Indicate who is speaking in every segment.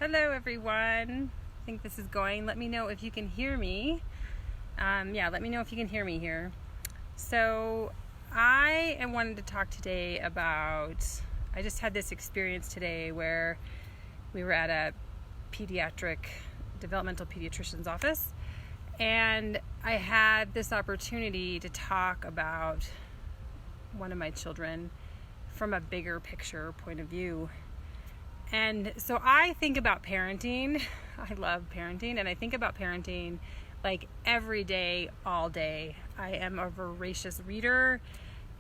Speaker 1: Hello everyone. I think this is going. Let me know if you can hear me. Let me know if you can hear me here. So I wanted to talk today about, I just had this experience today where we were at a developmental pediatrician's office, and I had this opportunity to talk about one of my children from a bigger picture point of view. And so I think about parenting. I love parenting, and I think about parenting like every day, all day. I am a voracious reader,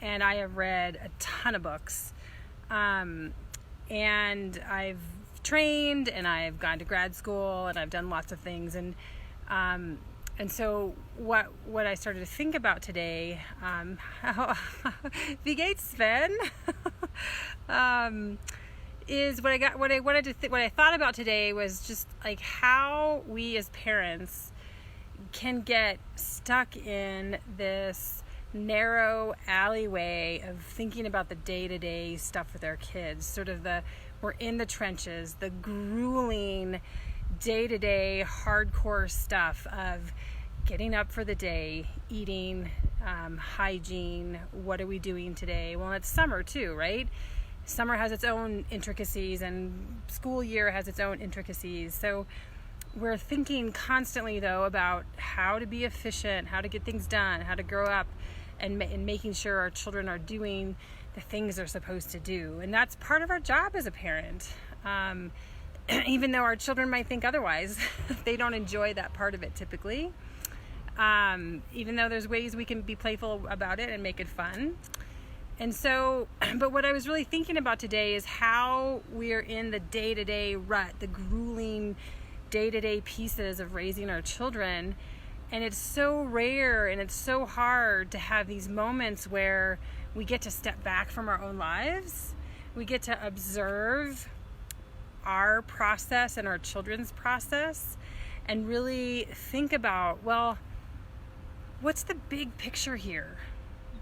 Speaker 1: and I have read a ton of books. And I've trained, and I've gone to grad school, and I've done lots of things. And so what I started to think about today, Wie geht's, Sven? Is what I thought about today was just like how we as parents can get stuck in this narrow alleyway of thinking about the day-to-day stuff with our kids, we're in the trenches, the grueling day-to-day hardcore stuff of getting up for the day, eating, hygiene, what are we doing today? Well, it's summer too, right? Summer has its own intricacies, and school year has its own intricacies. So we're thinking constantly, though, about how to be efficient, how to get things done, how to grow up, and making sure our children are doing the things they're supposed to do. And that's part of our job as a parent. Even though our children might think otherwise, they don't enjoy that part of it typically. Even though there's ways we can be playful about it and make it fun. And so, but what I was really thinking about today is how we're in the day-to-day rut, the grueling day-to-day pieces of raising our children. And it's so rare and it's so hard to have these moments where we get to step back from our own lives. We get to observe our process and our children's process and really think about, well, what's the big picture here?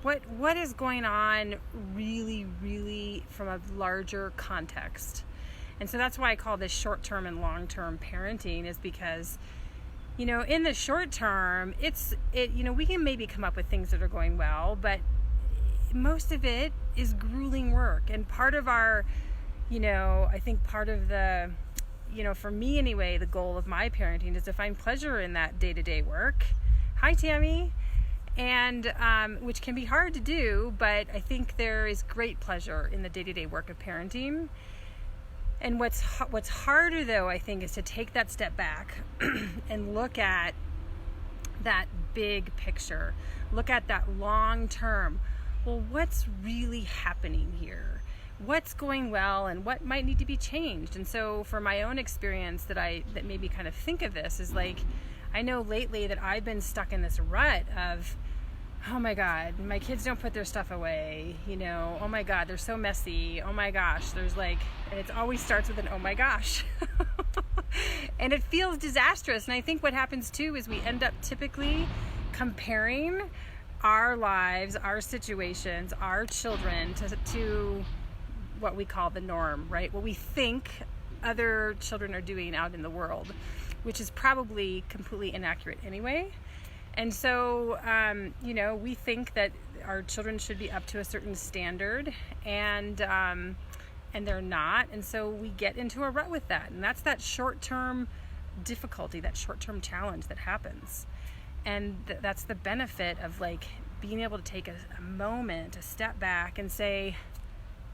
Speaker 1: What is going on really, really from a larger context? And so that's why I call this short-term and long-term parenting, is because, in the short term, we can maybe come up with things that are going well, but most of it is grueling work. And part of our, I think part of the, for me anyway, the goal of my parenting is to find pleasure in that day-to-day work. Hi, Tammy. And which can be hard to do, but I think there is great pleasure in the day-to-day work of parenting. And what's harder, though, I think, is to take that step back and look at that big picture, look at that long term. Well, what's really happening here? What's going well, and what might need to be changed? And so, for my own experience, that made me kind of think of this is like, I know lately that I've been stuck in this rut of, oh my God, my kids don't put their stuff away, oh my God, they're so messy, oh my gosh, and it always starts with an oh my gosh. And it feels disastrous. And I think what happens too is we end up typically comparing our lives, our situations, our children to what we call the norm, right? What we think other children are doing out in the world, which is probably completely inaccurate anyway. And so, we think that our children should be up to a certain standard, and they're not. And so we get into a rut with that. And that's that short-term difficulty, that short-term challenge that happens. And that's the benefit of being able to take a moment, a step back and say,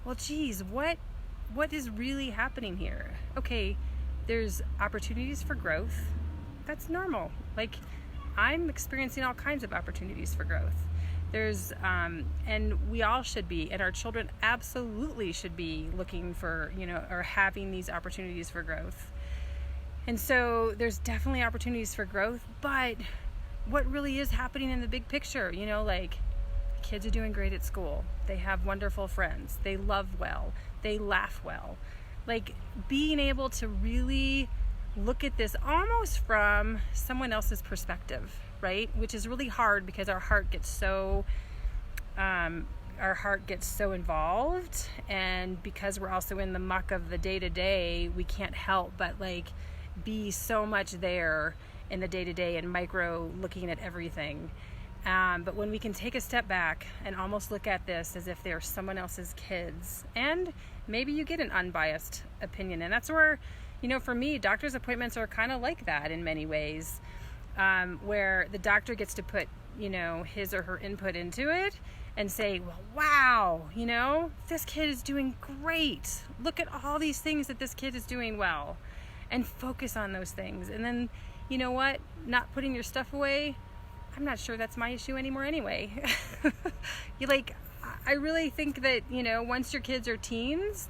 Speaker 1: well, geez, what is really happening here? Okay, there's opportunities for growth. That's normal. I'm experiencing all kinds of opportunities for growth. There's, and we all should be, and our children absolutely should be looking for, or having these opportunities for growth. And so there's definitely opportunities for growth, but what really is happening in the big picture, kids are doing great at school. They have wonderful friends. They love well. They laugh well. Being able to really look at this almost from someone else's perspective, right? Which is really hard because our heart gets so our heart gets so involved, and because we're also in the muck of the day-to-day, we can't help but like be so much there in the day-to-day and micro looking at everything. But when we can take a step back and almost look at this as if they're someone else's kids, and maybe you get an unbiased opinion, and that's where, for me, doctor's appointments are kind of like that in many ways, where the doctor gets to put, his or her input into it and say, well, wow, this kid is doing great. Look at all these things that this kid is doing well, and focus on those things. And then, not putting your stuff away, I'm not sure that's my issue anymore anyway. I really think that, once your kids are teens,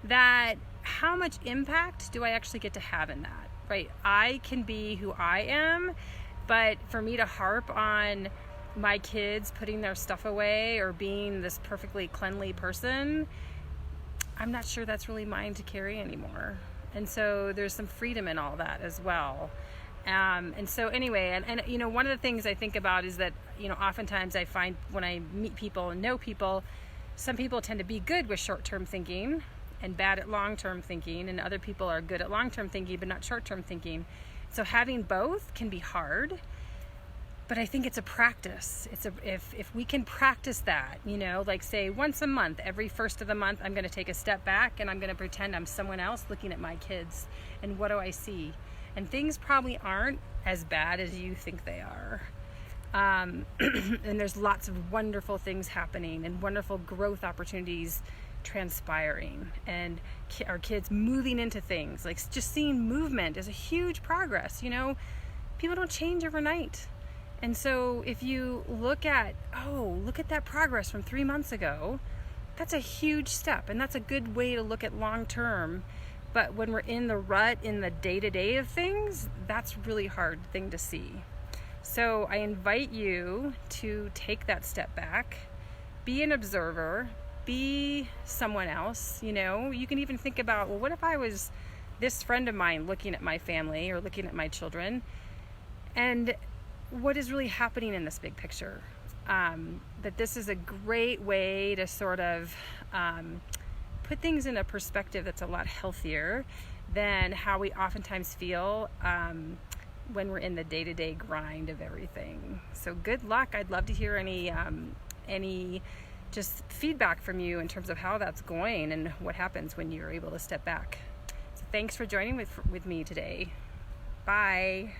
Speaker 1: that how much impact do I actually get to have in that, right? I can be who I am, but for me to harp on my kids putting their stuff away or being this perfectly cleanly person, I'm not sure that's really mine to carry anymore. And so there's some freedom in all that as well. And so anyway, and one of the things I think about is that, oftentimes I find when I meet people and know people, some people tend to be good with short-term thinking and bad at long-term thinking, and other people are good at long-term thinking but not short-term thinking. So having both can be hard, but I think it's a practice. If we can practice that, like say once a month, every first of the month, I'm going to take a step back and I'm going to pretend I'm someone else looking at my kids, and what do I see? And things probably aren't as bad as you think they are. And there's lots of wonderful things happening and wonderful growth opportunities transpiring, and our kids moving into things. Like just seeing movement is a huge progress. People don't change overnight. And so if you look at that progress from 3 months ago, that's a huge step, and that's a good way to look at long term. But when we're in the rut, in the day-to-day of things, that's a really hard thing to see. So I invite you to take that step back, be an observer, be someone else. You can even think about, well, what if I was this friend of mine looking at my family or looking at my children, and what is really happening in this big picture? That this is a great way to sort of put things in a perspective that's a lot healthier than how we oftentimes feel when we're in the day-to-day grind of everything. So good luck. I'd love to hear any just feedback from you in terms of how that's going and what happens when you're able to step back. So thanks for joining with me today. Bye.